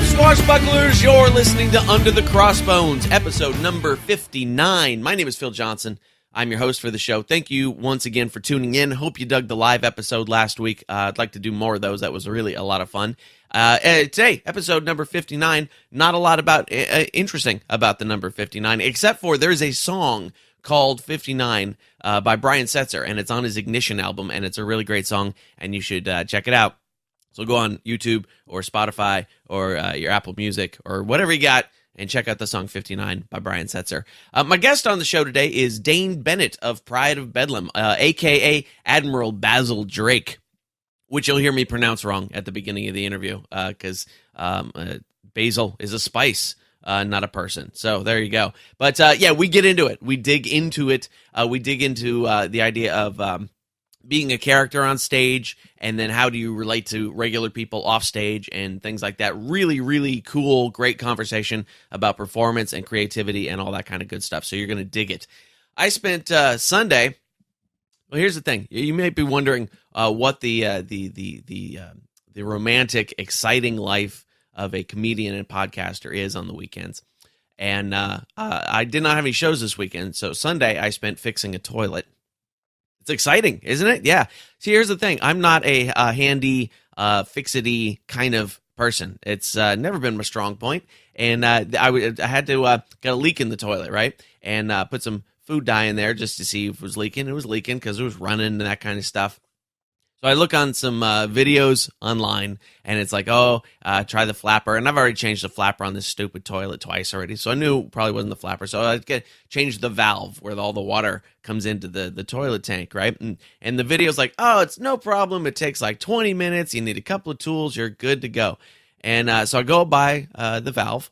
Swashbucklers, you're listening to Under the Crossbones, episode number 59. My name is Phil Johnson. I'm your host for the show. Thank you once again for tuning in. Hope you dug the live episode last week. I'd like to do more of those. That was really a lot of fun. Today, episode number 59, not a lot about interesting about the number 59, except for there's a song called 59 by Brian Setzer, and it's on his Ignition album, and it's a really great song, and you should check it out. So go on YouTube or Spotify or your Apple Music or whatever you got and check out the song 59 by Brian Setzer. My guest on the show today is Dane Bennett of Pride of Bedlam, a.k.a. Admiral Basil Drake, which you'll hear me pronounce wrong at the beginning of the interview because basil is a spice, not a person. So there you go. But yeah, we get into it. We dig into it. We dig into the idea of being a character on stage, and then how do you relate to regular people off stage and things like that. Really, really cool, great conversation about performance and creativity and all that kind of good stuff. So you're going to dig it. I spent Sunday. Well, here's the thing. You may be wondering what the romantic, exciting life of a comedian and podcaster is on the weekends. And I did not have any shows this weekend, so Sunday I spent fixing a toilet. It's exciting, isn't it? Yeah. See, here's the thing. I'm not a handy, fixity kind of person. It's never been my strong point. And I had to got a leak in the toilet, right? And put some food dye in there just to see if it was leaking. It was leaking because it was running and that kind of stuff. So I look on some videos online, and it's like, try the flapper. And I've already changed the flapper on this stupid toilet twice already, so I knew it probably wasn't the flapper. So I change the valve where all the water comes into the toilet tank, right? And the video's like, it's no problem. It takes like 20 minutes. You need a couple of tools. You're good to go. And so I go buy the valve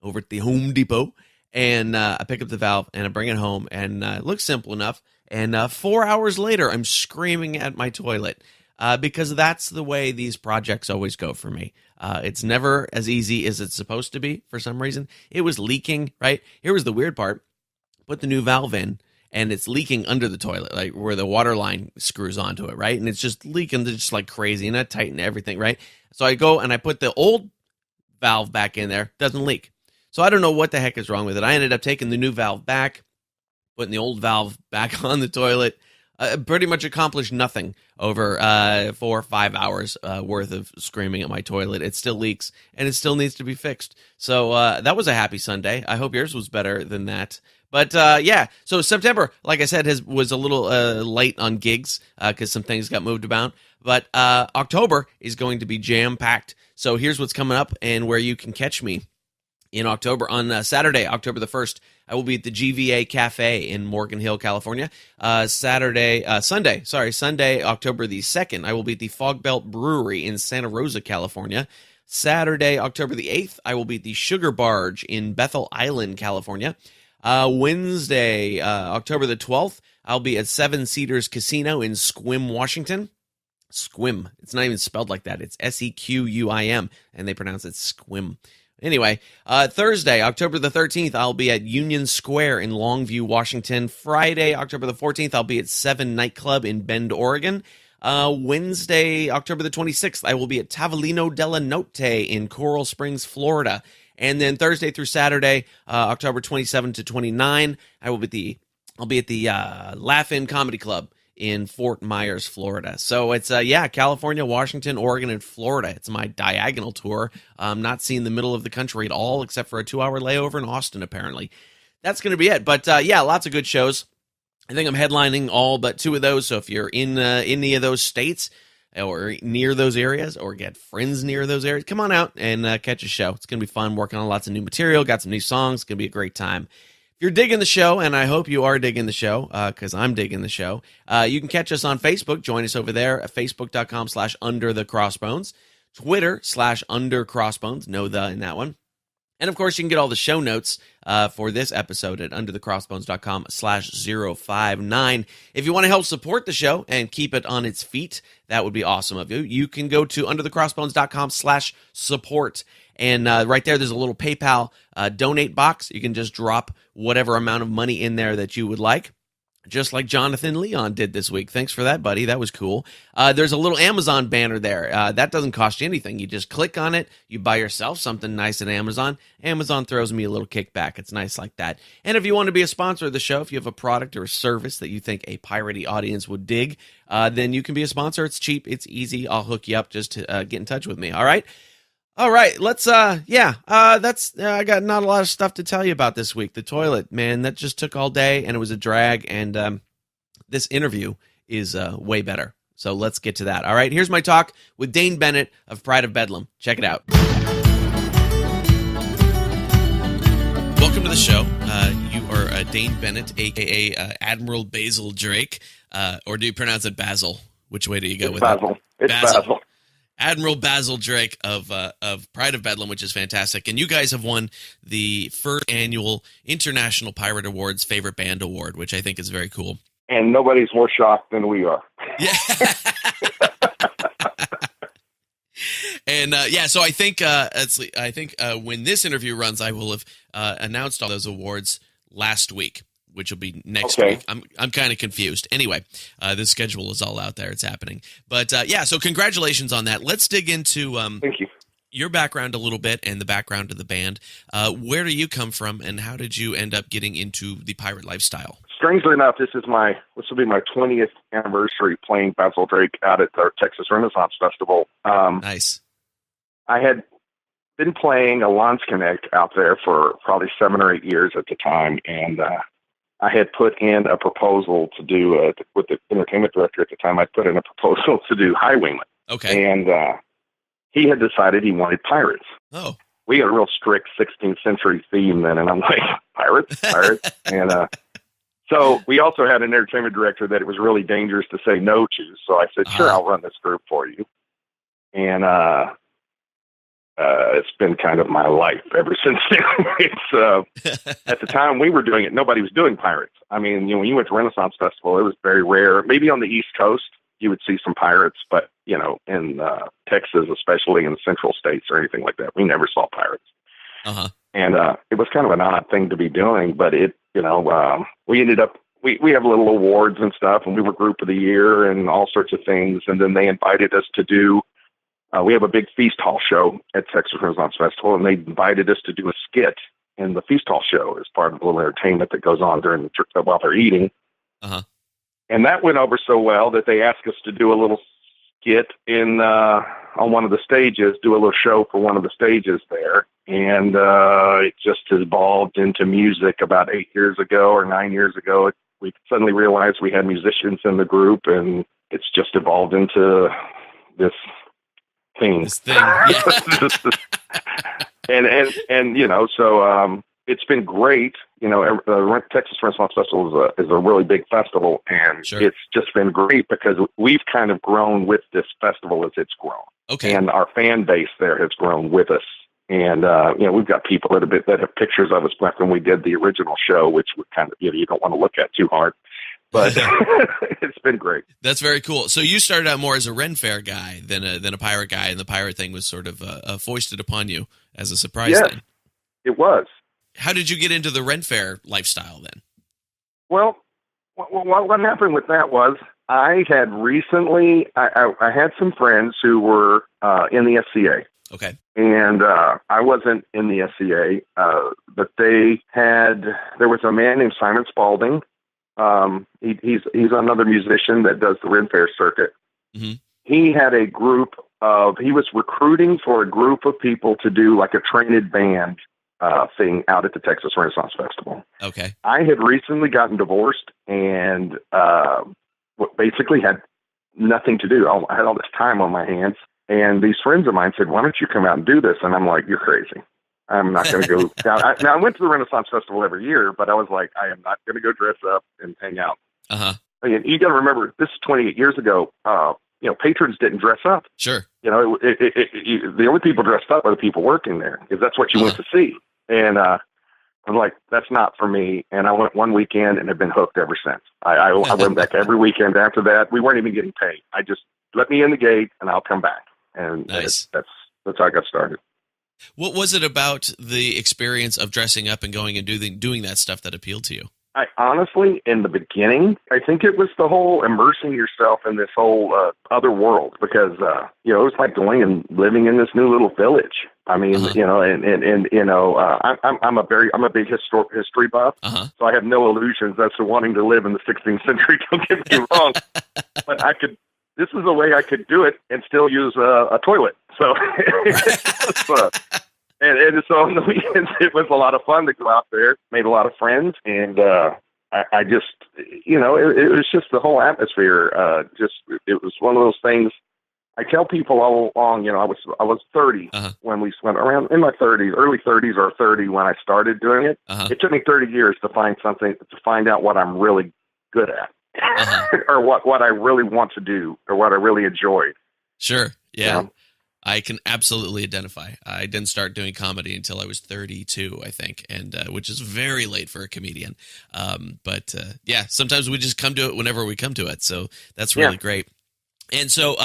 over at the Home Depot, and I pick up the valve, and I bring it home, and it looks simple enough. And 4 hours later, I'm screaming at my toilet because that's the way these projects always go for me. It's never as easy as it's supposed to be for some reason. It was leaking, right? Here was the weird part. Put the new valve in, and it's leaking under the toilet, like where the water line screws onto it, right? And it's just leaking just like crazy, and I tighten everything, right? So I go and I put the old valve back in there. Doesn't leak. So I don't know what the heck is wrong with it. I ended up taking the new valve back, putting the old valve back on the toilet. Pretty much accomplished nothing over 4 or 5 hours worth of screaming at my toilet. It still leaks, and it still needs to be fixed. So that was a happy Sunday. I hope yours was better than that. But yeah, so September, like I said, was a little light on gigs because some things got moved about. But October is going to be jam-packed. So here's what's coming up and where you can catch me. In October, on Saturday, October the 1st, I will be at the GVA Cafe in Morgan Hill, California. Sunday, October the 2nd, I will be at the Fog Belt Brewery in Santa Rosa, California. Saturday, October the 8th, I will be at the Sugar Barge in Bethel Island, California. Wednesday, October the 12th, I'll be at Seven Cedars Casino in Sequim, Washington. Sequim. It's not even spelled like that. It's Sequim, and they pronounce it Sequim. Anyway, Thursday, October the 13th, I'll be at Union Square in Longview, Washington. Friday, October the 14th, I'll be at 7 Nightclub in Bend, Oregon. Wednesday, October the 26th, I will be at Tavolino della Notte in Coral Springs, Florida. And then Thursday through Saturday, October 27 to 29, I'll be at the Laugh-In Comedy Club in Fort Myers, Florida. So it's, California, Washington, Oregon, and Florida. It's my diagonal tour. I'm not seeing the middle of the country at all, except for a 2-hour layover in Austin, apparently. That's going to be it. But, lots of good shows. I think I'm headlining all but 2 of those. So if you're in any of those states or near those areas or get friends near those areas, come on out and catch a show. It's going to be fun, working on lots of new material, got some new songs. It's going to be a great time. If you're digging the show, and I hope you are digging the show, because I'm digging the show, you can catch us on Facebook. Join us over there at facebook.com/underthecrossbones, Twitter/undercrossbones, no the in that one. And, of course, you can get all the show notes for this episode at underthecrossbones.com/059. If you want to help support the show and keep it on its feet, that would be awesome of you. You can go to underthecrossbones.com/support. And right there, there's a little PayPal donate box. You can just drop whatever amount of money in there that you would like. just like Jonathan Leon did this week. Thanks for that, buddy. That was cool. There's a little Amazon banner there. That doesn't cost you anything. You just click on it. You buy yourself something nice at Amazon. Amazon throws me a little kickback. It's nice like that. And if you want to be a sponsor of the show, if you have a product or a service that you think a piratey audience would dig, then you can be a sponsor. It's cheap. It's easy. I'll hook you up just to get in touch with me. All right. All right, let's, I got not a lot of stuff to tell you about this week. The toilet, man, that just took all day, and it was a drag, and this interview is way better. So let's get to that. All right, here's my talk with Dane Bennett of Pride of Bedlam. Check it out. Welcome to the show. You are Dane Bennett, a.k.a. Admiral Basil Drake, or do you pronounce it Basil? Which way do you go with Basil? It? It's Basil. Admiral Basil Drake of Pride of Bedlam, which is fantastic. And you guys have won the first annual International Pirate Awards Favorite Band Award, which I think is very cool. And nobody's more shocked than we are. Yeah. And so I think when this interview runs, I will have announced all those awards last week, which will be next week. I'm kind of confused. Anyway, the schedule is all out there. It's happening. But so congratulations on that. Let's dig into Thank you. Your background a little bit and the background of the band. Where do you come from, and how did you end up getting into the pirate lifestyle? Strangely enough, this will be my 20th anniversary playing Basil Drake out at the Texas Renaissance Festival. Nice. I had been playing a Launch Connect out there for probably 7 or 8 years at the time, and I had put in a proposal to do, with the entertainment director at the time, I put in a proposal to do Highwaymen. Okay. And he had decided he wanted pirates. Oh. We had a real strict 16th century theme then, and I'm like, pirates? And so we also had an entertainment director that it was really dangerous to say no to. So I said, sure, I'll run this group for you. And it's been kind of my life ever since then. It's at the time we were doing it, nobody was doing pirates. I mean, when you went to Renaissance Festival, it was very rare. Maybe on the East Coast you would see some pirates, but in Texas, especially in the central states or anything like that, we never saw pirates. Uh-huh. And it was kind of an odd thing to be doing, but we ended up. We have little awards and stuff, and we were Group of the Year and all sorts of things. And then they invited us to do. We have a big feast hall show at Texas Renaissance Festival, and they invited us to do a skit in the feast hall show as part of a little entertainment that goes on during while they're eating. Uh-huh. And that went over so well that they asked us to do a little skit on one of the stages, do a little show for one of the stages there. And it just evolved into music about 8 years ago or 9 years ago. We suddenly realized we had musicians in the group, and it's just evolved into this thing. Yeah. So it's been great. The Texas Renaissance Festival is a really big festival, and Sure. It's just been great because we've kind of grown with this festival as it's grown. Okay. And our fan base there has grown with us. And, we've got people that have pictures of us back when we did the original show, which would kind of, you don't want to look at too hard, but it's been great. That's very cool. So you started out more as a Ren Fair guy than a pirate guy, and the pirate thing was sort of foisted upon you as a surprise. Yes, then. It was. How did you get into the Ren Fair lifestyle then? Well, what happened with that was I had recently, I had some friends who were in the SCA. Okay. And I wasn't in the SCA, but there was a man named Simon Spalding. He's another musician that does the Ren Fair circuit. Mm-hmm. He had a group he was recruiting for a group of people to do like a trained band thing out at the Texas Renaissance Festival. Okay. I had recently gotten divorced and basically had nothing to do. I had all this time on my hands. And these friends of mine said, why don't you come out and do this? And I'm like, you're crazy. I'm not going to go. Now, I went to the Renaissance Festival every year, but I was like, I am not going to go dress up and hang out. Uh-huh. I mean, you got to remember, this is 28 years ago. Patrons didn't dress up. Sure. The only people dressed up are the people working there because that's what you went to see. And I'm like, that's not for me. And I went one weekend and have been hooked ever since. I went back every weekend after that. We weren't even getting paid. I just let me in the gate and I'll come back. And nice. That's how I got started. What was it about the experience of dressing up and going and doing that stuff that appealed to you? I honestly, in the beginning, I think it was the whole immersing yourself in this whole other world, because it was like going and living in this new little village. I mean, I'm a big history buff, so I have no illusions as to wanting to live in the 16th century. Don't get me wrong, but this is a way I could do it and still use a toilet. So. And so on the weekends, it was a lot of fun to go out there, made a lot of friends, and I just, it was just the whole atmosphere. It was one of those things. I tell people all along, I was 30 when we went around, in my 30s, early 30s or 30 when I started doing it. It took me 30 years to find out what I'm really good at, or what I really want to do, or what I really enjoy. Sure. Yeah. I can absolutely identify. I didn't start doing comedy until I was 32, I think, and which is very late for a comedian. But sometimes we just come to it whenever we come to it. So that's really great. And so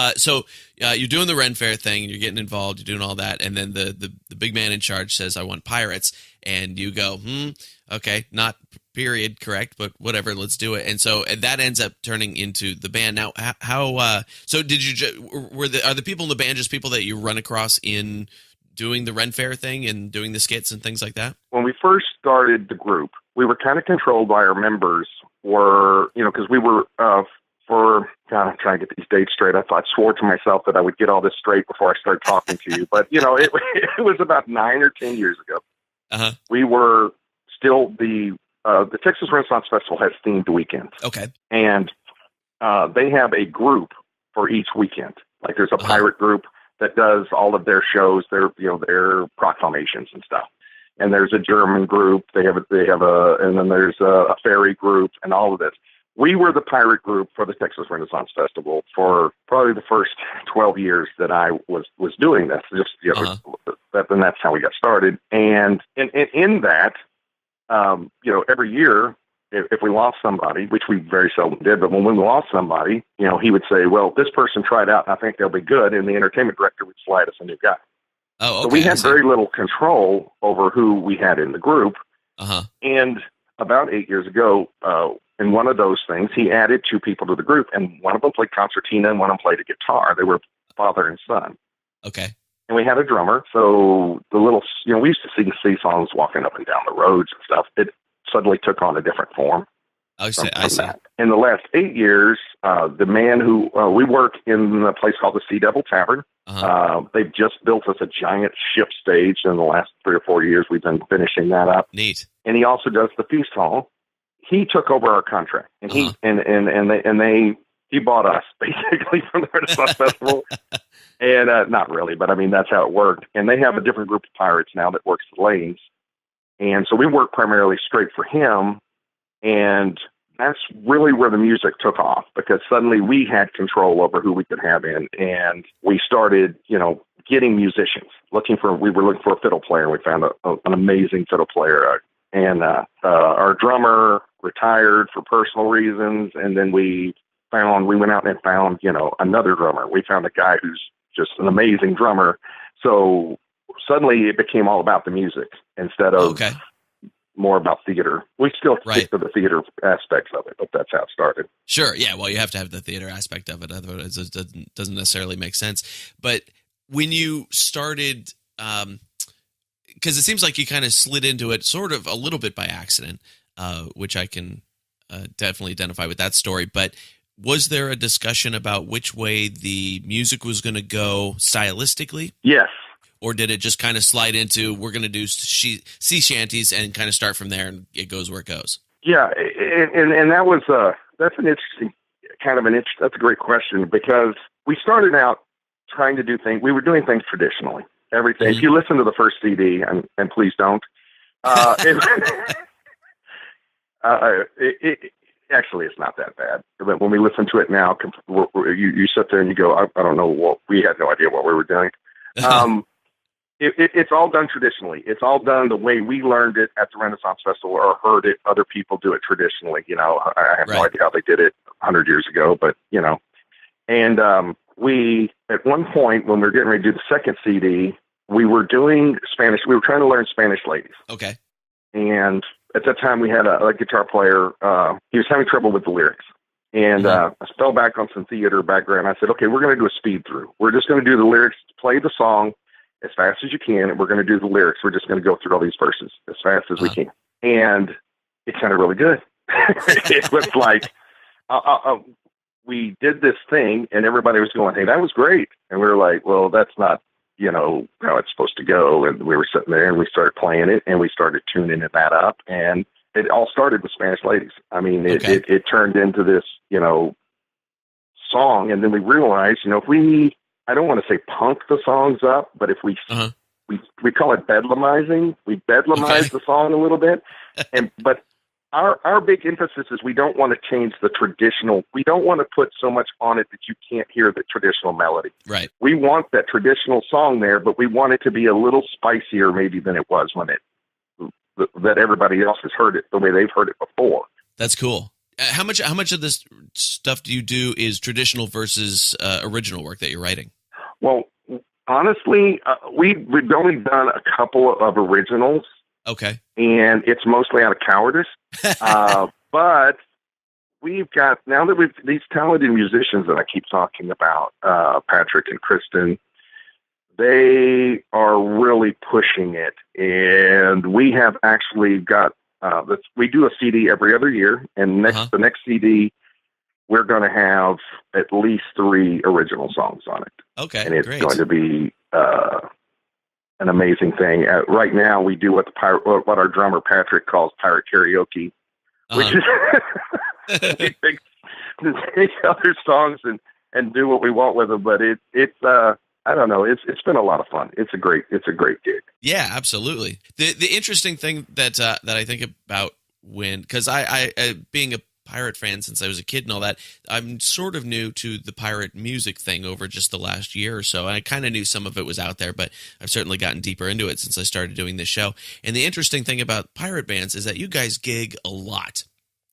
you're doing the Ren Fair thing, and you're getting involved, you're doing all that, and then the big man in charge says, "I want pirates," and you go, okay, not period correct, but whatever, let's do it. And so that ends up turning into the band. Now, so did you are the people in the band just people that you run across in doing the Ren Fair thing and doing the skits and things like that? When we first started the group, we were kind of controlled by our members, because we were I'm trying to get these dates straight. I swore to myself that I would get all this straight before I start talking to you. But, it was about 9 or 10 years ago. We were still the Texas Renaissance Festival has themed weekends. Okay. And they have a group for each weekend. Like there's a pirate group that does all of their shows, their proclamations and stuff. And there's a German group. And then there's a ferry group and all of this. We were the pirate group for the Texas Renaissance Festival for probably the first 12 years that I was doing this. And that's how we got started. And in that, every year, if we lost somebody, which we very seldom did, but when we lost somebody, he would say, "Well, this person tried out, and I think they'll be good," and the entertainment director would slide us a new guy. Oh, okay. So we had very little control over who we had in the group. And about 8 years ago, in one of those things, he added 2 people to the group, and one of them played concertina and one of them played a guitar. They were father and son. Okay. And we had a drummer. So we used to sing songs walking up and down the roads and stuff. It suddenly took on a different form. I see. That. In the last 8 years, the man who we work in a place called the Sea Devil Tavern. They've just built us a giant ship stage in the last 3 or 4 years. We've been finishing that up. Neat. And he also does the feast hall. He took over our contract, and he bought us basically from the Renaissance Festival. And not really, but I mean that's how it worked. And they have a different group of pirates now that works the lanes, and so we work primarily straight for him. And that's really where the music took off, because suddenly we had control over who we could have in, and we started, getting musicians. We were looking for a fiddle player. We found an amazing fiddle player, and our drummer retired for personal reasons, and then we went out and found another drummer. We found a guy who's just an amazing drummer. So suddenly it became all about the music instead of more about theater. We still stick to the theater aspects of it, but that's how it started. Sure. Yeah. Well, you have to have the theater aspect of it. Otherwise it doesn't necessarily make sense. But when you started, because it seems like you kind of slid into it sort of a little bit by accident, which I can definitely identify with that story. But was there a discussion about which way the music was going to go stylistically? Yes. Or did it just kind of slide into, we're going to do sea shanties and kind of start from there and it goes where it goes? Yeah. And that was, that's an interesting, that's a great question, because we started out trying to do things, we were doing things traditionally. Everything. Mm-hmm. If you listen to the first CD, and please don't, actually, it's not that bad. But when we listen to it now, you sit there and you go, I don't know we had no idea what we were doing. It's all done traditionally. It's all done the way we learned it at the Renaissance Festival or heard it. Other people do it traditionally. I have no idea how they did it 100 years ago, but and we, at one point when we were getting ready to do the second CD, we were doing Spanish. We were trying to learn Spanish ladies. Okay. And at that time we had a guitar player. He was having trouble with the lyrics. And I fell back on some theater background. I said, okay, we're going to do a speed through. We're just going to do the lyrics, play the song as fast as you can, and we're going to do the lyrics. We're just going to go through all these verses as fast as we can. And it sounded really good. It was like, we did this thing, and everybody was going, hey, that was great. And we were like, well, that's not, how it's supposed to go. And we were sitting there, and we started playing it, and we started tuning that up. And it all started with Spanish Ladies. I mean, it turned into this, song. And then we realized, if I don't want to say punk the songs up, but if we call it bedlamizing, we bedlamize the song a little bit. But our big emphasis is we don't want to change the traditional. We don't want to put so much on it that you can't hear the traditional melody. Right. We want that traditional song there, but we want it to be a little spicier maybe than it was when that everybody else has heard it the way they've heard it before. That's cool. How much of this stuff do you do is traditional versus original work that you're writing? Well, honestly, we've only done a couple of originals. Okay. And it's mostly out of cowardice. But we've got, now that we've these talented musicians that I keep talking about, Patrick and Kristen, they are really pushing it. And we have actually got, we do a CD every other year. And the next CD, we're going to have at least 3 original songs on it. Okay, and it's great. going to be an amazing thing. Right now, we do what our drummer Patrick calls pirate karaoke, which is we take other songs and do what we want with them. But it's I don't know. It's been a lot of fun. It's a great gig. Yeah, absolutely. The interesting thing that I think about because I being a pirate fan since I was a kid and all that, I'm sort of new to the pirate music thing over just the last year or so. And I kind of knew some of it was out there, but I've certainly gotten deeper into it since I started doing this show. And the interesting thing about pirate bands is that you guys gig a lot.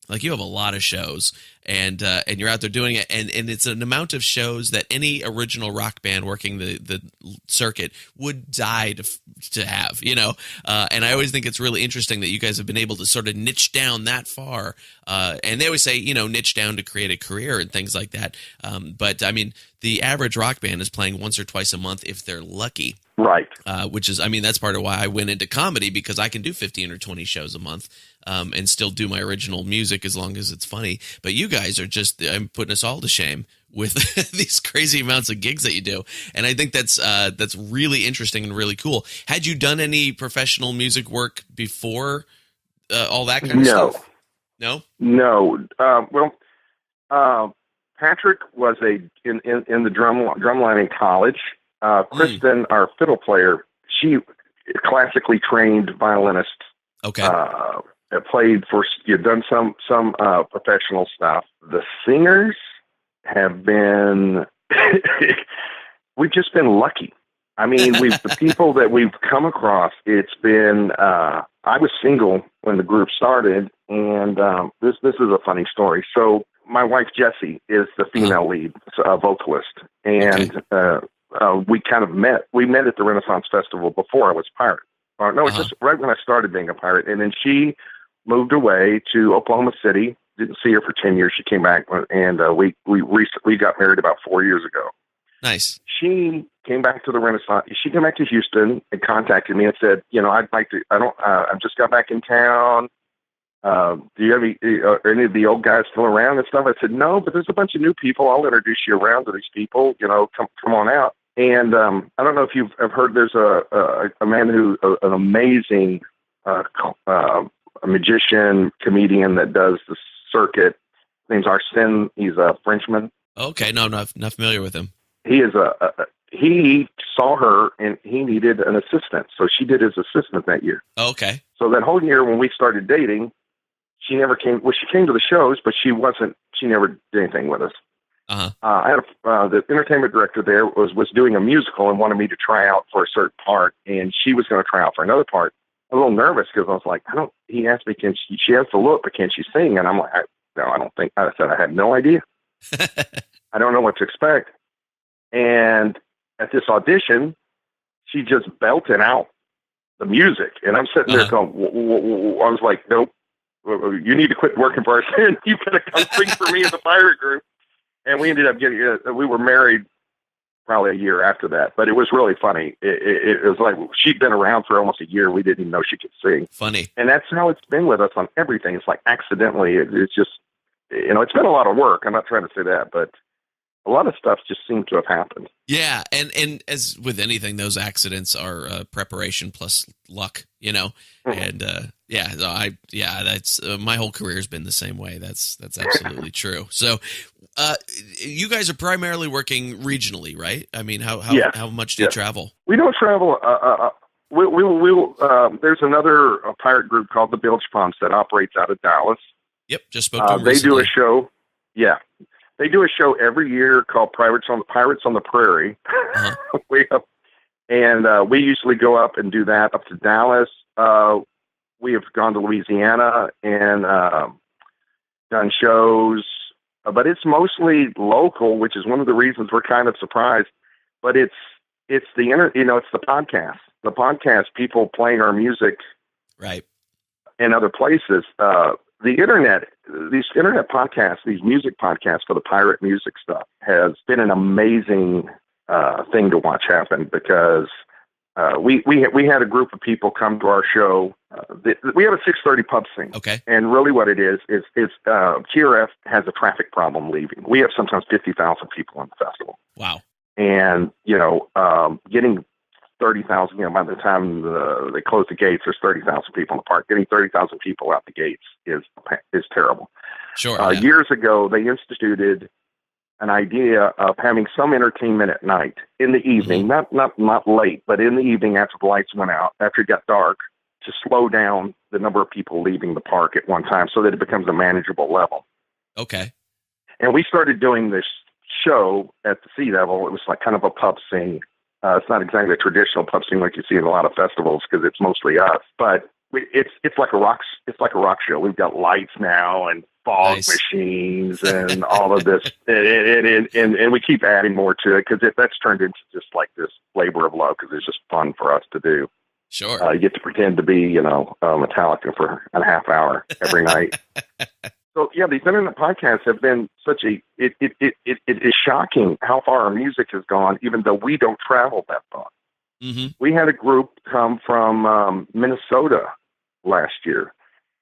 Like you have a lot of shows and you're out there doing it. And it's an amount of shows that any original rock band working the circuit would die to have, and I always think it's really interesting that you guys have been able to sort of niche down that far. And they always say, niche down to create a career and things like that. But I mean, the average rock band is playing once or twice a month if they're lucky. Right. Which is, that's part of why I went into comedy, because I can do 15 or 20 shows a month and still do my original music as long as it's funny. But you guys are just, I'm putting us all to shame with these crazy amounts of gigs that you do. And I think that's really interesting and really cool. Had you done any professional music work before all that kind of stuff? No? No. Patrick was in the drumline in college. Kristen, our fiddle player, she classically trained violinist. Okay. Played done some professional stuff. The singers have been, we've just been lucky. I mean, the people that we've come across, it's been, I was single when the group started, and this is a funny story. So my wife, Jessie, is the female lead vocalist, and we kind of met. We met at the Renaissance Festival before I was a pirate. Just right when I started being a pirate. And then she moved away to Oklahoma City. Didn't see her for 10 years. She came back, and we got married about 4 years ago. Nice. She came back to the Renaissance. She came back to Houston and contacted me and said, I'd like to. I've just got back in town. Do you have any of the old guys still around and stuff? I said, no, but there's a bunch of new people. I'll introduce you around to these people. Come on out. And I don't know if you've heard. There's a man an amazing magician, comedian that does the circuit. His name's Arsène. He's a Frenchman. Okay, no, I'm not familiar with him. He is he saw her and he needed an assistant, so she did his assistant that year. Okay. So that whole year when we started dating, she never came. Well, she came to the shows, but she never did anything with us. I had the entertainment director there was doing a musical and wanted me to try out for a certain part, and she was going to try out for another part. I was a little nervous because I was like, he asked me, she has to look, but can she sing? And I'm like, no, I don't think. I said, I had no idea. I don't know what to expect. And at this audition, she just belted out the music. And I'm sitting there going, I was like, nope, you need to quit working for us. And you got to come sing for me in the pirate group. And we ended up we were married probably a year after that, but it was really funny. It was like she'd been around for almost a year. We didn't even know she could sing. Funny. And that's how it's been with us on everything. It's like accidentally, it's just, it's been a lot of work. I'm not trying to say that, but a lot of stuff just seemed to have happened. Yeah. And as with anything, those accidents are preparation plus luck, Mm-hmm. and that's my whole career has been the same way. That's absolutely true. So, you guys are primarily working regionally, right? I mean, how much do you travel? We don't travel. There's another pirate group called the Bilge Pumps that operates out of Dallas. Yep, just spoke to them They recently. do a show. Yeah, they do a show every year called Pirates on the Prairie. We usually go up and do that up to Dallas. We have gone to Louisiana and done shows, but it's mostly local, which is one of the reasons we're kind of surprised. But it's the it's the podcast. The podcast, people playing our music, right, in other places. The internet, these internet podcasts, these music podcasts for the pirate music stuff has been an amazing thing to watch happen because we had a group of people come to our show. We have a 6:30 pub scene. Okay. And really what it is TRF has a traffic problem leaving. We have sometimes 50,000 people on the festival. Wow. And, getting 30,000, by the time they close the gates, there's 30,000 people in the park. Getting 30,000 people out the gates is terrible. Sure. Years ago, they instituted an idea of having some entertainment at night in the evening, not late, but in the evening after the lights went out, after it got dark, to slow down the number of people leaving the park at one time so that it becomes a manageable level. Okay. And we started doing this show at the Sea Devil. It was like kind of a pub scene. It's not exactly a traditional pub scene like you see in a lot of festivals because it's mostly us, but it's like a rock show. We've got lights now and fog machines and all of this, and we keep adding more to it because that's turned into just like this labor of love because it's just fun for us to do. Sure, you get to pretend to be Metallica for a half hour every night. So yeah, these internet podcasts have been it is shocking how far our music has gone, even though we don't travel that far. Mm-hmm. We had a group come from Minnesota last year,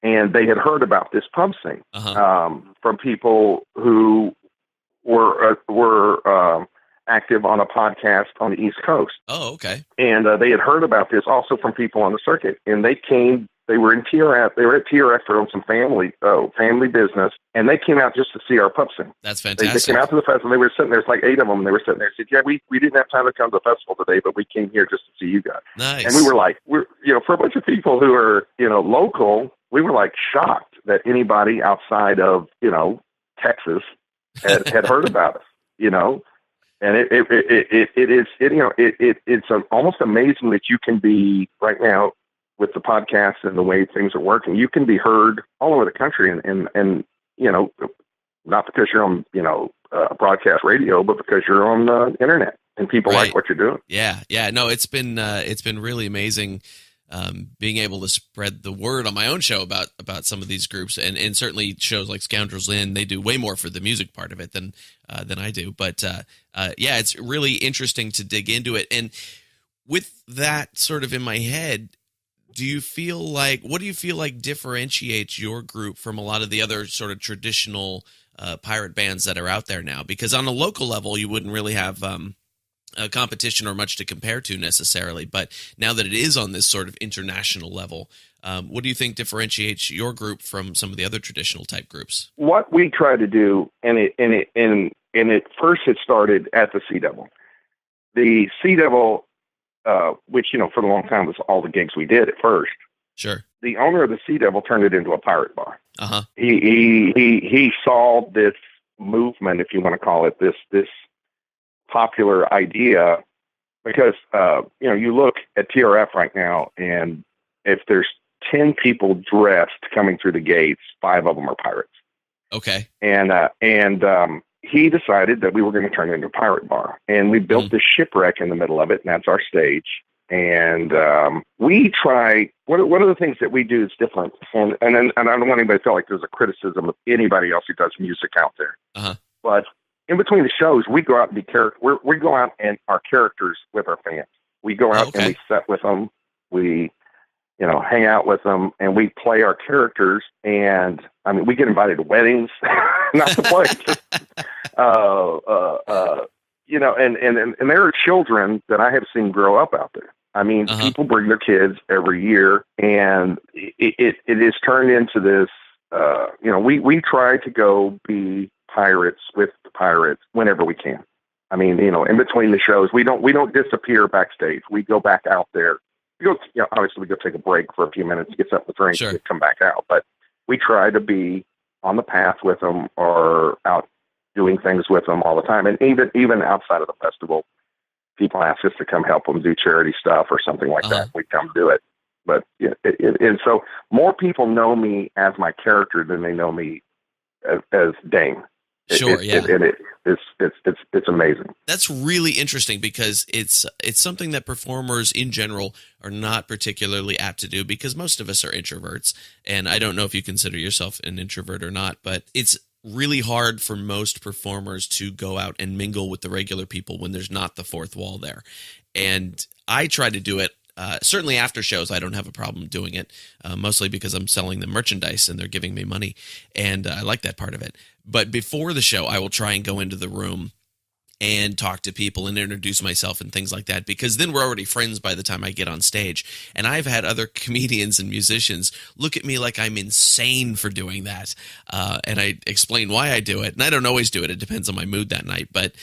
and they had heard about this pub scene from people who were active on a podcast on the East Coast. Oh, okay. And they had heard about this also from people on the circuit, and they came. They were in TRF. They were at TRF for some family business, and they came out just to see our pub scene. That's fantastic. They came out to the festival. They were sitting there. There's like 8 of them. And they were sitting there. Said, "Yeah, we didn't have time to come to the festival today, but we came here just to see you guys." Nice. And we were like, for a bunch of people who are local, we were like shocked that anybody outside of Texas had heard about us. And it's almost amazing that you can be right now. With the podcast and the way things are working, you can be heard all over the country, and not because you're on broadcast radio, but because you're on the internet and people like what you're doing. Yeah. No, it's been really amazing being able to spread the word on my own show about some of these groups, and certainly shows like Scoundrels Inn, they do way more for the music part of it than I do. But it's really interesting to dig into it, and with that sort of in my head. What do you feel like differentiates your group from a lot of the other sort of traditional pirate bands that are out there now? Because on a local level, you wouldn't really have a competition or much to compare to necessarily. But now that it is on this sort of international level, what do you think differentiates your group from some of the other traditional type groups? What we try to do, and it first it started at the Sea Devil. The Sea Devil. Which, for the long time was all the gigs we did at first. Sure. The owner of the Sea Devil turned it into a pirate bar. Uh-huh. He saw this movement, if you want to call it, this popular idea, because, you look at TRF right now, and if there's 10 people dressed coming through the gates, 5 of them are pirates. Okay. And he decided that we were going to turn it into a pirate bar. And we built this shipwreck in the middle of it, and that's our stage. And we try. One of the things that we do is different, and I don't want anybody to feel like there's a criticism of anybody else who does music out there. But in between the shows, we go out and be character. We go out and are characters with our fans. We go out and we set with them. We, hang out with them, and we play our characters. And I mean, we get invited to weddings, not to play. And there are children that I have seen grow up out there. I mean, people bring their kids every year, and it is turned into this. We try to go be pirates with the pirates whenever we can. I mean, in between the shows, we don't disappear backstage. We go back out there. We go, obviously we go take a break for a few minutes, get something to drink, and come back out. But we try to be on the path with them or out doing things with them all the time. And even outside of the festival, people ask us to come help them do charity stuff or something like that. We come do it. But and so more people know me as my character than they know me as Dane. It's amazing. That's really interesting because it's something that performers in general are not particularly apt to do because most of us are introverts. And I don't know if you consider yourself an introvert or not, but it's really hard for most performers to go out and mingle with the regular people when there's not the fourth wall there. And I try to do it. Certainly after shows, I don't have a problem doing it, mostly because I'm selling them merchandise and they're giving me money, and I like that part of it. But before the show, I will try and go into the room and talk to people and introduce myself and things like that, because then we're already friends by the time I get on stage. And I've had other comedians and musicians look at me like I'm insane for doing that. And I explain why I do it. And I don't always do it. It depends on my mood that night. But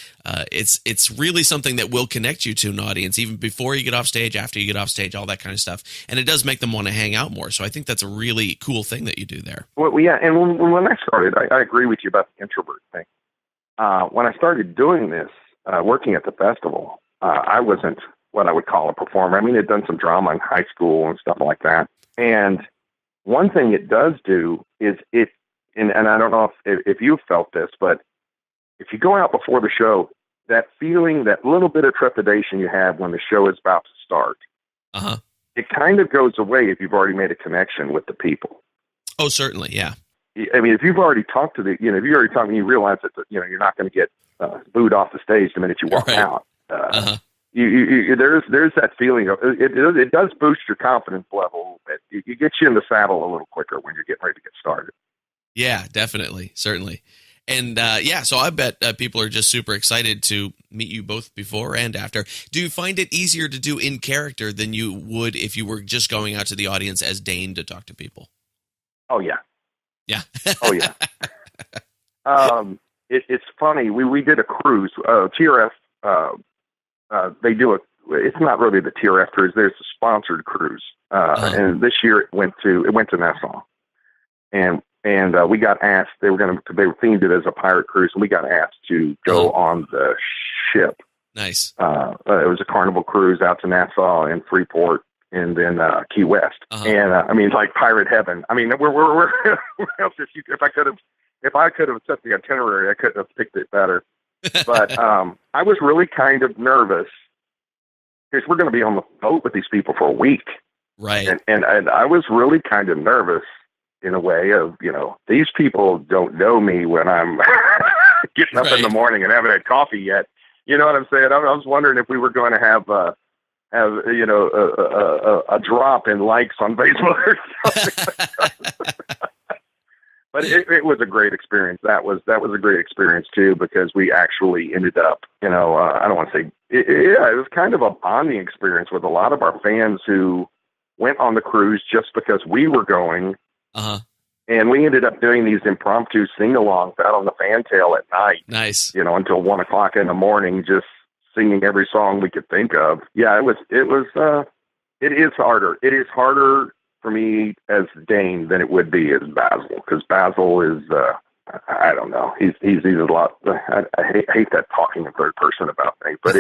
it's really something that will connect you to an audience, even before you get off stage, after you get off stage, all that kind of stuff. And it does make them want to hang out more. So I think that's a really cool thing that you do there. Well, yeah. And when I started, I agree with you about the introvert thing. When I started doing this, working at the festival, I wasn't what I would call a performer. I mean, I'd done some drama in high school and stuff like that. And one thing it does do is and I don't know if you've felt this, but if you go out before the show, that feeling, that little bit of trepidation you have when the show is about to start, it kind of goes away if you've already made a connection with the people. Oh, certainly. Yeah. I mean, if you've already talked to if you already talked and you realize that, you're not going to get booed off the stage the minute you walk out. There's that feeling of it does boost your confidence level. It gets you in the saddle a little quicker when you're getting ready to get started. Yeah, definitely. Certainly. And so I bet people are just super excited to meet you both before and after. Do you find it easier to do in character than you would if you were just going out to the audience as Dane to talk to people? Oh, yeah. Yeah. Oh, yeah. It's funny. We did a cruise. TRF, they do it's not really the TRF cruise. There's a sponsored cruise. And this year it went to Nassau. And we got asked, they themed it as a pirate cruise, and we got asked to go on the ship. Nice. It was a Carnival cruise out to Nassau and Freeport, and then Key West. And I mean, like pirate heaven. I mean, we're if I could have set the itinerary, I couldn't have picked it better. But I was really kind of nervous because we're going to be on the boat with these people for a week, right? And I was really kind of nervous in a way of, these people don't know me when I'm getting up in the morning and haven't had coffee yet. You know what I'm saying? I was wondering if we were going to have a drop in likes on Facebook or something like that. But it was a great experience. That was a great experience too, because we actually ended up, I don't want to say, it was kind of a bonding experience with a lot of our fans who went on the cruise just because we were going. And we ended up doing these impromptu sing-alongs out on the fantail at night. Nice. Until 1 o'clock in the morning, just singing every song we could think of. Yeah, it is harder. It is harder for me as Dane than it would be as Basil, because Basil is, I don't know. He's a lot. I hate that talking in third person about things, but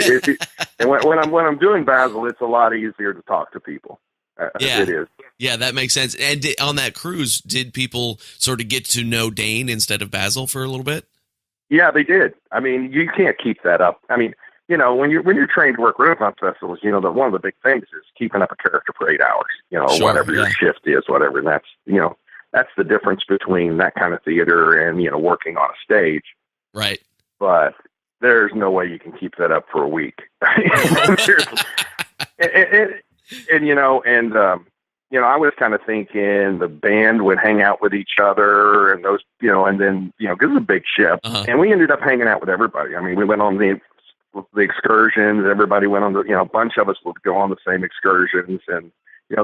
and when I'm doing Basil, it's a lot easier to talk to people. It is. Yeah, that makes sense. And on that cruise, did people sort of get to know Dane instead of Basil for a little bit? Yeah, they did. I mean, you can't keep that up. I mean, when you're trained to work Renaissance festivals, one of the big things is keeping up a character for 8 hours, Sure, whatever your shift is, whatever. And that's the difference between that kind of theater and, working on a stage. Right. But there's no way you can keep that up for a week. I was kind of thinking the band would hang out with each other and those, and then, because it's a big ship, and we ended up hanging out with everybody. I mean, we went on the excursions. Everybody went on a bunch of us would go on the same excursions, and,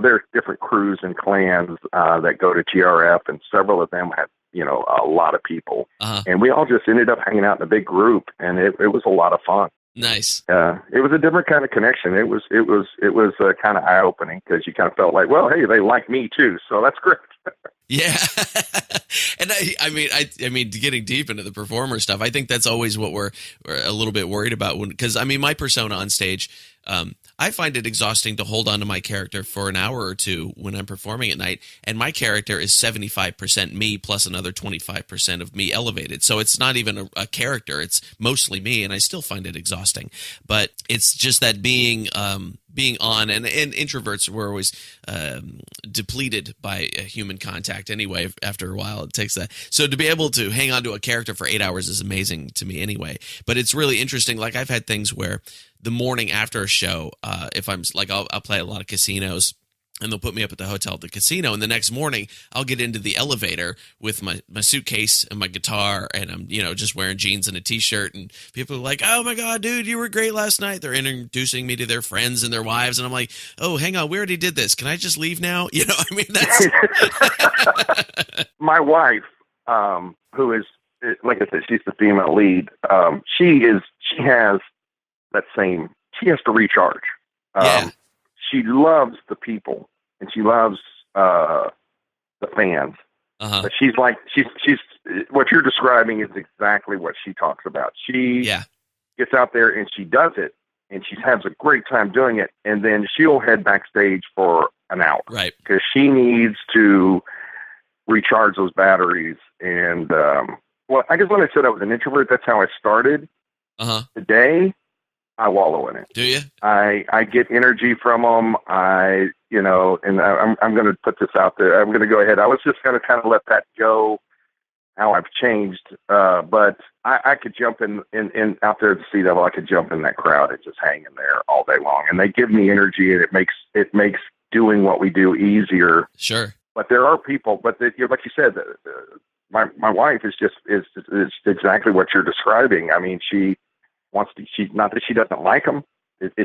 there's different crews and clans that go to TRF, and several of them had, a lot of people, and we all just ended up hanging out in a big group, and it was a lot of fun. Nice. It was a different kind of connection. It was kind of eye opening because you kind of felt like, well, hey, they like me too, so that's great. Yeah. And I mean, getting deep into the performer stuff, I think that's always what we're a little bit worried about because my persona on stage, I find it exhausting to hold on to my character for an hour or two when I'm performing at night. And my character is 75% me plus another 25% of me elevated. So it's not even a character. It's mostly me. And I still find it exhausting. But it's just that being on, and introverts were always depleted by human contact anyway. After a while, it takes that. So to be able to hang on to a character for 8 hours is amazing to me anyway. But it's really interesting. Like I've had things where the morning after a show, if I'm like, I'll play a lot of casinos, and they'll put me up at the hotel at the casino, and the next morning I'll get into the elevator with my suitcase and my guitar, and I'm just wearing jeans and a t-shirt, and people are like, oh my god, dude, you were great last night. They're introducing me to their friends and their wives, and I'm like, oh, hang on, we already did this, can I just leave now? That's my wife, who is, like I said, she's the female lead. She has to recharge. Yeah. She loves the people and she loves the fans. But she's what you're describing is exactly what she talks about. She gets out there and she does it, and she has a great time doing it, and then she'll head backstage for an hour, right? Because she needs to recharge those batteries. And I guess when I said I was an introvert, that's how I started. Today, I wallow in it. Do you? I get energy from them. I'm going to put this out there. I'm going to go ahead. I was just going to kind of let that go, how I've changed. But I could jump in out there at the sea level. I could jump in that crowd and just hang in there all day long. And they give me energy, and it makes doing what we do easier. Sure. But there are people, like you said, my wife is exactly what you're describing. I mean, she's not that she doesn't like them.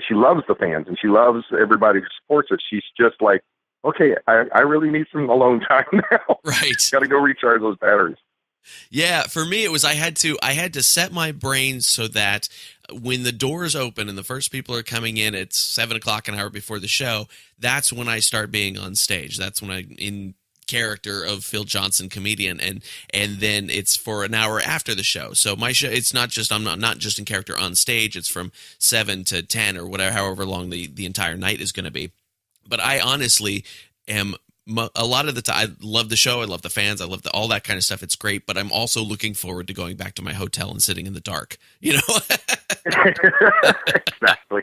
She loves the fans and she loves everybody who supports us. She's just like, okay, I really need some alone time now. Right. Got to go recharge those batteries. Yeah. For me, it was, I had to set my brain so that when the doors open and the first people are coming in at 7:00 an hour before the show, that's when I start being on stage. That's when I'm in character of Phil Johnson, comedian, and then it's for an hour after the show. So my show, it's not just, I'm not just in character on stage. It's from 7 to 10 or whatever, however long the entire night is going to be. But I honestly am, a lot of the time, I love the show. I love the fans. I love all that kind of stuff. It's great. But I'm also looking forward to going back to my hotel and sitting in the dark, Exactly.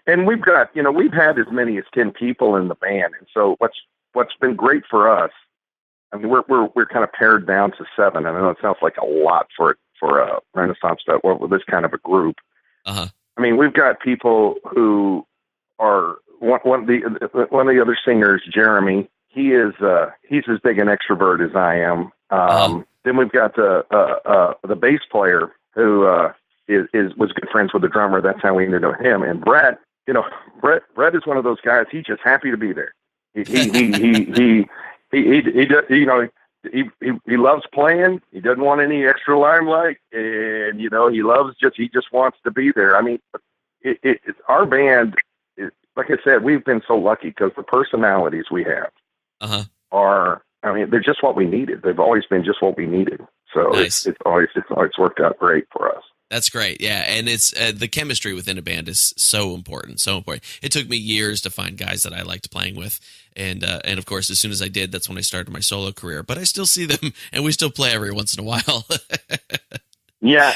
And we've had as many as 10 people in the band. And so what's been great for us, I mean, we're kind of pared down to 7. I know it sounds like a lot for a Renaissance stuff. Well, with this kind of a group, I mean, we've got people who are one of the other singers, Jeremy. He's as big an extrovert as I am. Then we've got the bass player who was good friends with the drummer. That's how we ended up with him. And Brett is one of those guys. He's just happy to be there. He loves playing. He doesn't want any extra limelight, and he just wants to be there. I mean, it's our band. Like I said, we've been so lucky because the personalities we have are. I mean, they're just what we needed. They've always been just what we needed. So nice. it's always worked out great for us. That's great. Yeah. And it's the chemistry within a band is so important. So important. It took me years to find guys that I liked playing with. And of course, as soon as I did, that's when I started my solo career. But I still see them and we still play every once in a while. Yeah.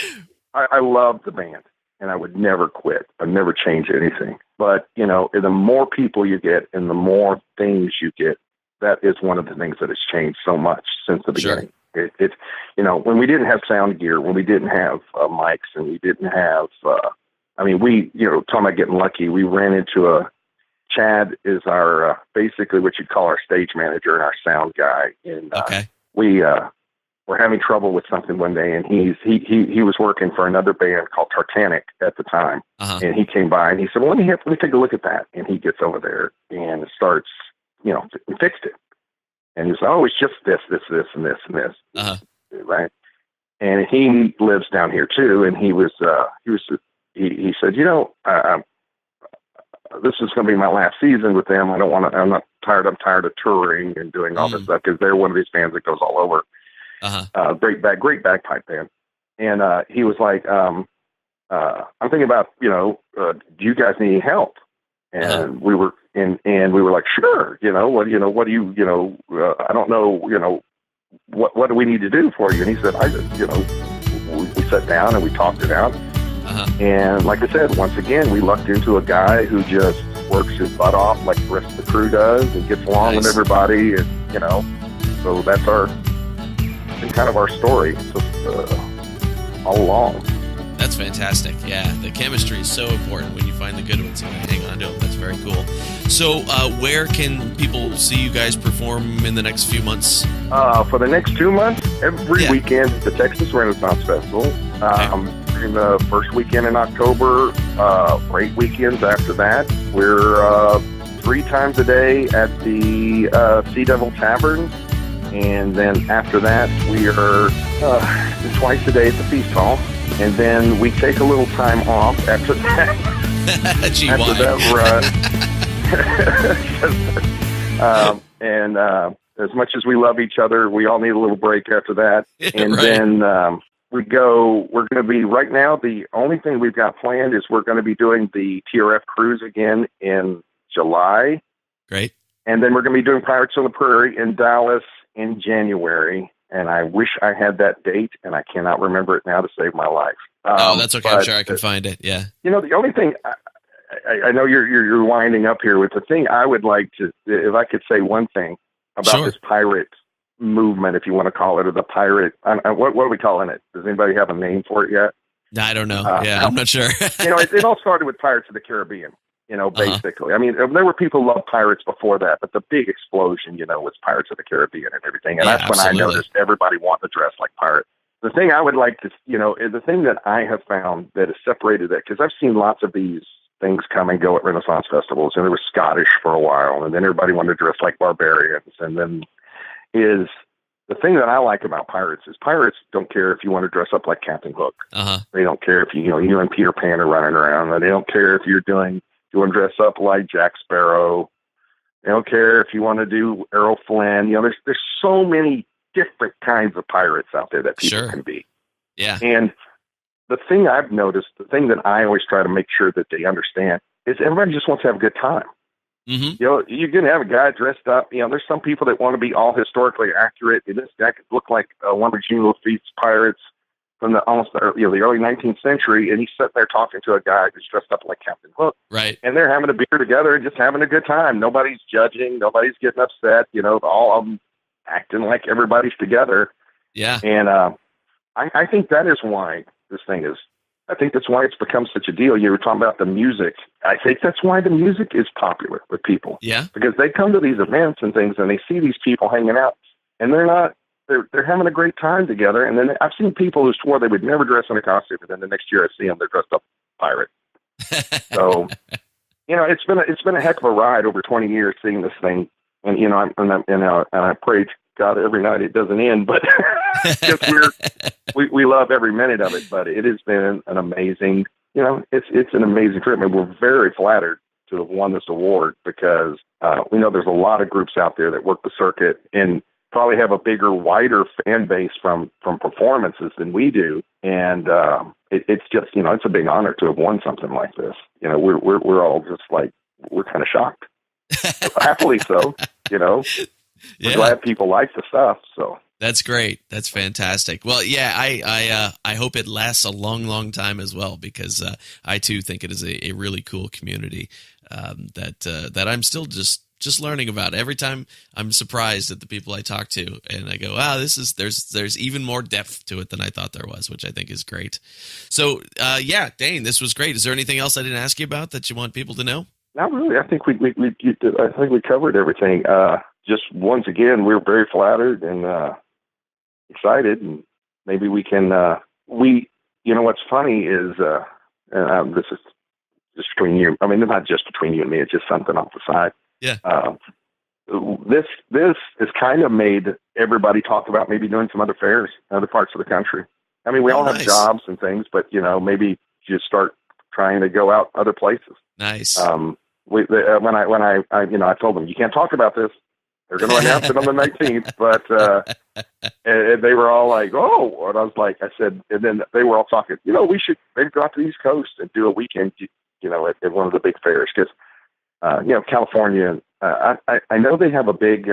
I love the band. and I would never quit. I'd never change anything. But, you know, the more people you get and the more things you get, that is one of the things that has changed so much since the beginning. It you know, when we didn't have sound gear, when we didn't have mics, and we didn't have, we, you know, talking about getting lucky, we ran into Chad is our, basically what you'd call our stage manager and our sound guy. And we were having trouble with something one day, and he was working for another band called Tartanic at the time. And he came by and he said, well, let me take a look at that. And he gets over there and starts, you know, fixed it. And he said, oh, it's just this, and this, and this. Right. And he lives down here too. And he said, you know, this is going to be my last season with them. I'm tired of touring and doing all this stuff, because they're one of these bands that goes all over. Great bagpipe band. And he was like, I'm thinking about, you know, do you guys need any help? And we were like, sure. I don't know, what do we need to do for you? And he said, we sat down and we talked it out. And like I said, once again, we lucked into a guy who just works his butt off like the rest of the crew does and gets along with everybody. And, you know, so that's kind of our story all along. That's fantastic. Yeah, the chemistry is so important when you find the good ones and hang on to them. That's very cool. So where can people see you guys perform in the next few months? For the next 2 months, every weekend at the Texas Renaissance Festival. In the first weekend in October, 8 weekends after that. We're 3 times a day at the Sea Devil Tavern. And then after that, we are twice a day at the Feast Hall. And then we take a little time off after that. And as much as we love each other, we all need a little break after that. And then we're going to be, right now, the only thing we've got planned is we're going to be doing the TRF cruise again in July. Great. And then we're going to be doing Pirates on the Prairie in Dallas in January. And I wish I had that date, and I cannot remember it now to save my life. That's okay. I'm sure I can find it. Yeah. You know, the only thing, I know you're winding up here with the thing I would like to, if I could say one thing about this pirate movement, if you want to call it, or the pirate, what are we calling it? Does anybody have a name for it yet? I don't know. I'm not sure. You know, it all started with Pirates of the Caribbean. You know, basically. I mean, there were people who loved pirates before that, but the big explosion, you know, was Pirates of the Caribbean and everything. And that's when I noticed everybody wanted to dress like pirates. The thing I would like to, you know, the thing that I have found that has separated that, because I've seen lots of these things come and go at Renaissance festivals, and there was Scottish for a while, and then everybody wanted to dress like barbarians. And then the thing that I like about pirates is pirates don't care if you want to dress up like Captain Hook. They don't care if you and Peter Pan are running around. They don't care if you want to dress up like Jack Sparrow. They don't care if you want to do Errol Flynn. You know, there's so many different kinds of pirates out there that people can be. Yeah. And the thing I've noticed, the thing that I always try to make sure that they understand, is everybody just wants to have a good time. You know, you're going to have a guy dressed up. You know, there's some people that want to be all historically accurate. And this guy could look like one of Eugene Lafitte's pirates from the early 19th century, and he's sitting there talking to a guy who's dressed up like Captain Hook. Right. And they're having a beer together and just having a good time. Nobody's judging. Nobody's getting upset. You know, all of them acting like everybody's together. Yeah. And I think that is why this thing is, I think that's why it's become such a deal. You were talking about the music. I think that's why the music is popular with people. Yeah. Because they come to these events and things, and they see these people hanging out, and they're having a great time together. And then I've seen people who swore they would never dress in a costume, and then the next year I see them, they're dressed up pirate. So, you know, it's been a heck of a ride over 20 years seeing this thing. And, you know, I pray to God every night it doesn't end, but because we love every minute of it. But it has been an amazing, you know, it's an amazing trip. And we're very flattered to have won this award, because we know there's a lot of groups out there that work the circuit and probably have a bigger, wider fan base from performances than we do. And it's just, you know, it's a big honor to have won something like this. You know, we're all just like, we're kind of shocked. Happily so, you know. We're glad people like the stuff. So That's great. That's fantastic. Well, yeah, I hope it lasts a long, long time as well, because I too think it is a really cool community that I'm still just learning about. Every time I'm surprised at the people I talk to, and I go, wow, there's even more depth to it than I thought there was, which I think is great. So yeah, Dane, this was great. Is there anything else I didn't ask you about that you want people to know? Not really. I think we covered everything. Just once again, we're very flattered and excited, and maybe we can. What's funny is, this is just between you. I mean, it's not just between you and me. It's just something off the side. Yeah. This has kind of made everybody talk about maybe doing some other fairs in other parts of the country. I mean, we all have jobs and things, but maybe just start trying to go out other places. Nice. When I told them you can't talk about this. They're going to announce it on the 19th, but and they were all like, "Oh!" And I said, and then they were all talking. We should maybe go out to the East Coast and do a weekend, at one of the big fairs, because California. I know they have a big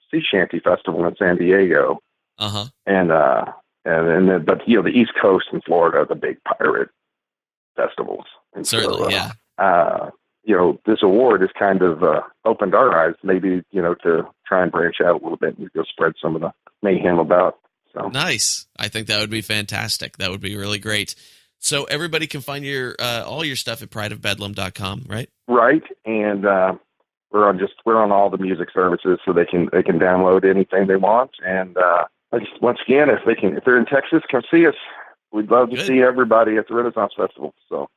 sea shanty festival in San Diego. Uh-huh. But the East Coast and Florida are the big pirate festivals. And certainly, yeah. This award has kind of opened our eyes, maybe, to try and branch out a little bit and go spread some of the mayhem about. So nice. I think that would be fantastic. That would be really great. So everybody can find your all your stuff at prideofbedlam.com, right? Right. And we're on all the music services, so they can download anything they want. And once again, if they're in Texas, come see us. We'd love to see everybody at the Renaissance Festival. So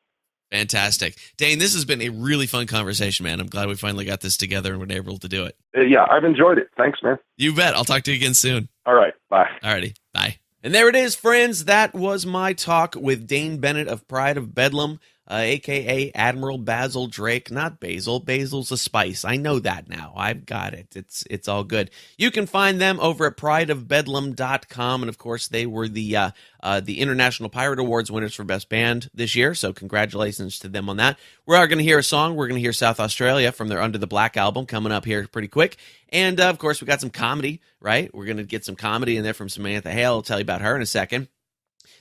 fantastic. Dane, this has been a really fun conversation, man. I'm glad we finally got this together and were able to do it. Yeah, I've enjoyed it. Thanks, man. You bet. I'll talk to you again soon. All right. Bye. All righty. Bye. And there it is, friends. That was my talk with Dane Bennett of Pride of Bedlam, a.k.a. Admiral Basil Drake. Not Basil. Basil's a spice. I know that now. I've got it. It's all good. You can find them over at prideofbedlam.com. And, of course, they were the International Pirate Awards winners for Best Band this year, so congratulations to them on that. We are going to hear a song. We're going to hear South Australia from their Under the Black album coming up here pretty quick. And, of course, we got some comedy, right? We're going to get some comedy in there from Samantha Hale. I'll tell you about her in a second.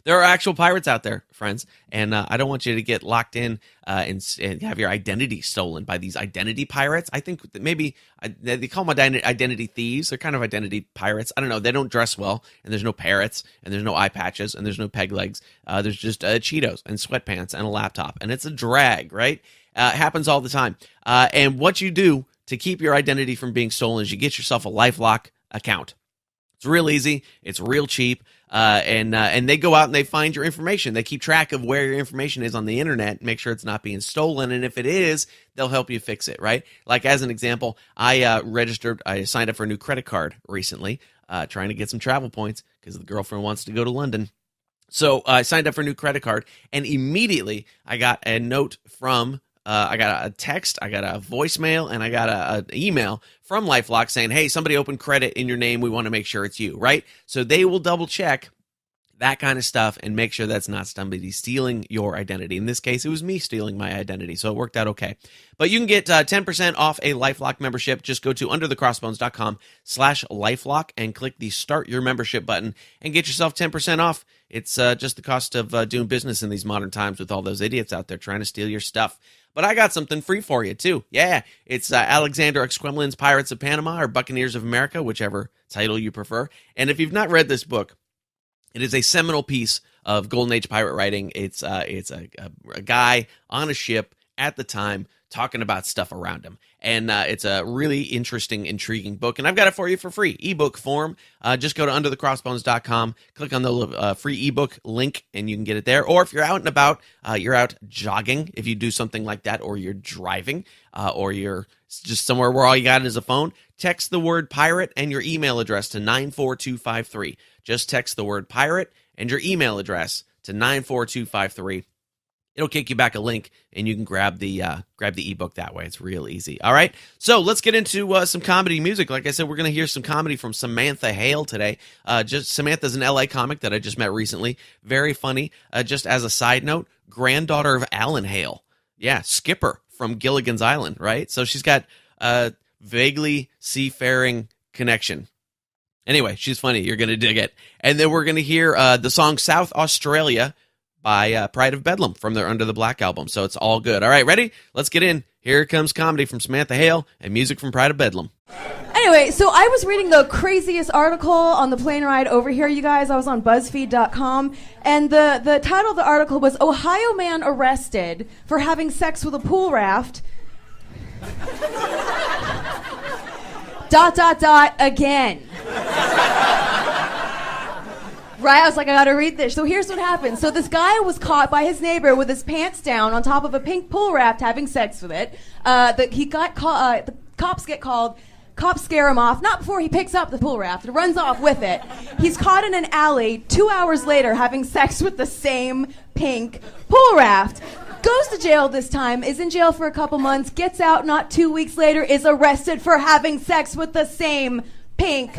There are actual pirates out there, friends, and I don't want you to get locked in and have your identity stolen by these identity pirates. I think that maybe they call them identity thieves. They're kind of identity pirates. I don't know. They don't dress well, and there's no parrots, and there's no eye patches, and there's no peg legs. There's just Cheetos and sweatpants and a laptop, and it's a drag, right? It happens all the time. And what you do to keep your identity from being stolen is you get yourself a LifeLock account. It's real easy. It's real cheap. And they go out and they find your information. They keep track of where your information is on the internet, make sure it's not being stolen. And if it is, they'll help you fix it, right? Like as an example, I signed up for a new credit card recently, trying to get some travel points because the girlfriend wants to go to London. So I signed up for a new credit card, and immediately I got a note from I got a text, I got a voicemail, and I got an email from LifeLock saying, hey, somebody opened credit in your name. We want to make sure it's you, right? So they will double check that kind of stuff and make sure that's not somebody stealing your identity. In this case, it was me stealing my identity, so it worked out okay. But you can get 10% off a LifeLock membership. Just go to underthecrossbones.com/LifeLock and click the Start Your Membership button and get yourself 10% off. It's just the cost of doing business in these modern times with all those idiots out there trying to steal your stuff. But I got something free for you, too. Yeah, it's Alexander Exquemelin's Pirates of Panama or Buccaneers of America, whichever title you prefer. And if you've not read this book, it is a seminal piece of Golden Age pirate writing. It's a guy on a ship at the time talking about stuff around him. And it's a really interesting, intriguing book. And I've got it for you for free, ebook form. Just go to underthecrossbones.com, click on the free ebook link, and you can get it there. Or if you're out and about, you're out jogging, if you do something like that, or you're driving, or you're just somewhere where all you got is a phone, text the word pirate and your email address to 94253. Just text the word pirate and your email address to 94253. It'll kick you back a link, and you can grab the ebook that way. It's real easy. All right, so let's get into some comedy music. Like I said, we're going to hear some comedy from Samantha Hale today. Samantha's an LA comic that I just met recently. Very funny. Just as a side note, granddaughter of Alan Hale. Yeah, Skipper from Gilligan's Island, right? So she's got a vaguely seafaring connection. Anyway, she's funny. You're going to dig it. And then we're going to hear the song South Australia by Pride of Bedlam from their Under the Black album. So it's all good. All right, ready? Let's get in. Here comes comedy from Samantha Hale and music from Pride of Bedlam. Anyway, so I was reading the craziest article on the plane ride over here, you guys. I was on BuzzFeed.com, and the title of the article was Ohio Man Arrested for Having Sex with a Pool Raft. ... again. Right? I was like, I gotta read this. So here's what happened. So this guy was caught by his neighbor with his pants down on top of a pink pool raft having sex with it. The cops get called. Cops scare him off, not before he picks up the pool raft and runs off with it. He's caught in an alley 2 hours later having sex with the same pink pool raft. Goes to jail this time, is in jail for a couple months, gets out not 2 weeks later, is arrested for having sex with the same pink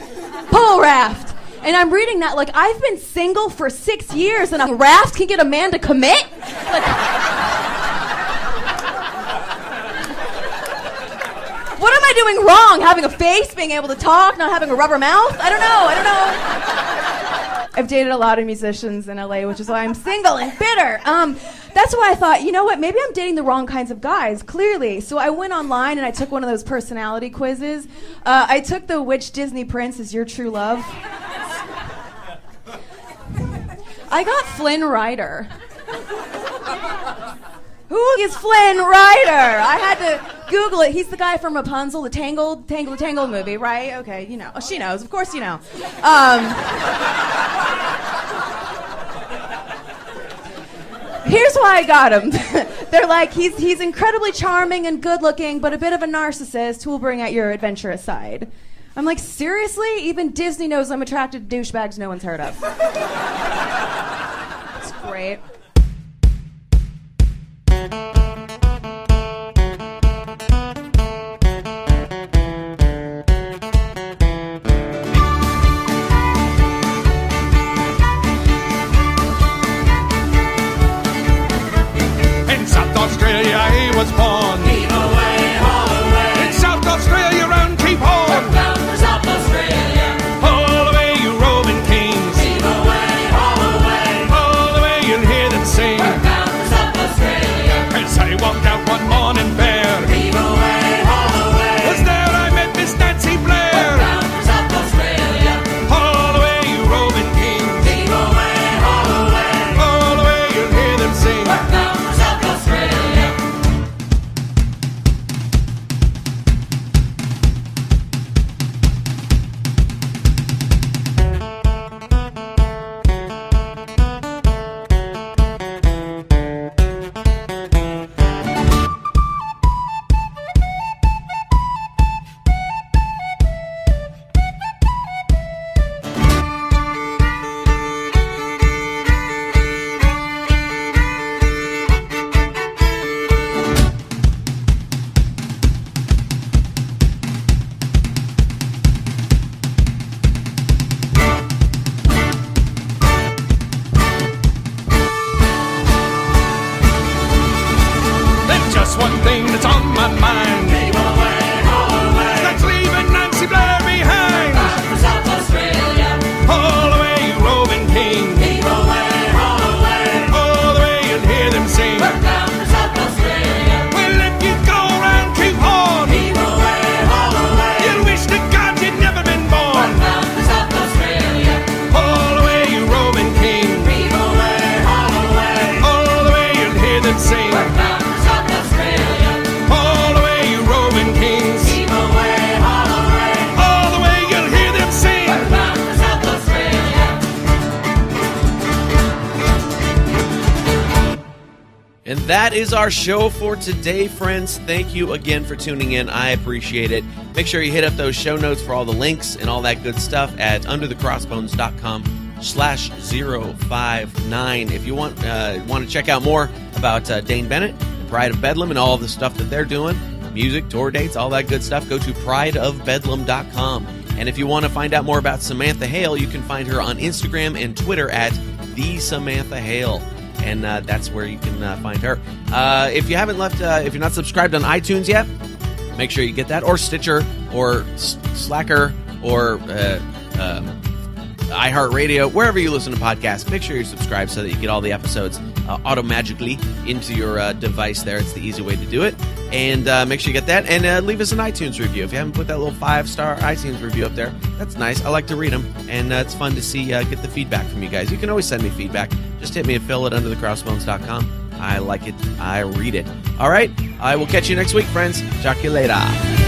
pool raft. And I'm reading that like, I've been single for 6 years and a raft can get a man to commit? Like, what am I doing wrong? Having a face, being able to talk, not having a rubber mouth? I don't know. I've dated a lot of musicians in LA, which is why I'm single and bitter. That's why I thought, you know what, maybe I'm dating the wrong kinds of guys, clearly. So I went online and I took one of those personality quizzes. I took the Which Disney Prince is Your True Love? I got Flynn Rider. Who is Flynn Rider? I had to Google it. He's the guy from Rapunzel, the Tangled movie, right? Okay, you know. Oh, she knows. Of course you know. Here's why I got him. They're like, he's incredibly charming and good-looking, but a bit of a narcissist who will bring out your adventurous side. I'm like, seriously? Even Disney knows I'm attracted to douchebags no one's heard of. It's great. In South Australia he was born. Heave away, haul away. In South Australia round Cape Horn. We're bound for South Australia. Haul away, you roving kings. Heave away, haul away. Haul away, you'll hear them sing. We're bound for South Australia. As I walked out one morning fair. Heave away, haul away. Was there I met Miss Nancy Blair. We're bound for South Australia. Haul away, you roving kings. Heave away, haul away. Haul away, you'll hear them sing. We're bound for South Australia. There's just one thing that's on my mind. Heave away, haul away. That's leaving Nancy Blair behind. Bound for South Australia. Haul away, you roving king. Heave away, haul away. All the way you'll hear them sing. We're bound for South Australia. Well, if you go around Cape Horn. Heave away, haul away. You'll wish to God you'd never been born. We're bound for South Australia. Haul away, you roving king. Heave away, haul away. All the way you'll hear them sing. We're bound for South Australia. All the way, you roving kings. Heave away, haul away. All the way, you'll hear them sing. We're bound for South Australia. And that is our show for today, friends. Thank you again for tuning in. I appreciate it. Make sure you hit up those show notes for all the links and all that good stuff at underthecrossbones.com/059. If you want to check out more about Dane Bennett and Pride of Bedlam and all the stuff that they're doing, music, tour dates, all that good stuff, go to prideofbedlam.com. And if you want to find out more about Samantha Hale, you can find her on Instagram and Twitter at @TheSamanthaHale. And that's where you can find her. If you haven't if you're not subscribed on iTunes yet, make sure you get that, or Stitcher, or Slacker, or iHeartRadio, wherever you listen to podcasts. Make sure you subscribe so that you get all the episodes auto-magically into your device there. It's the easy way to do it. And make sure you get that. And leave us an iTunes review. If you haven't put that little 5-star iTunes review up there, that's nice. I like to read them. And it's fun to see, get the feedback from you guys. You can always send me feedback. Just hit me at phil@underthecrossbones.com. I like it. I read it. All right. I will catch you next week, friends. Talk to you later.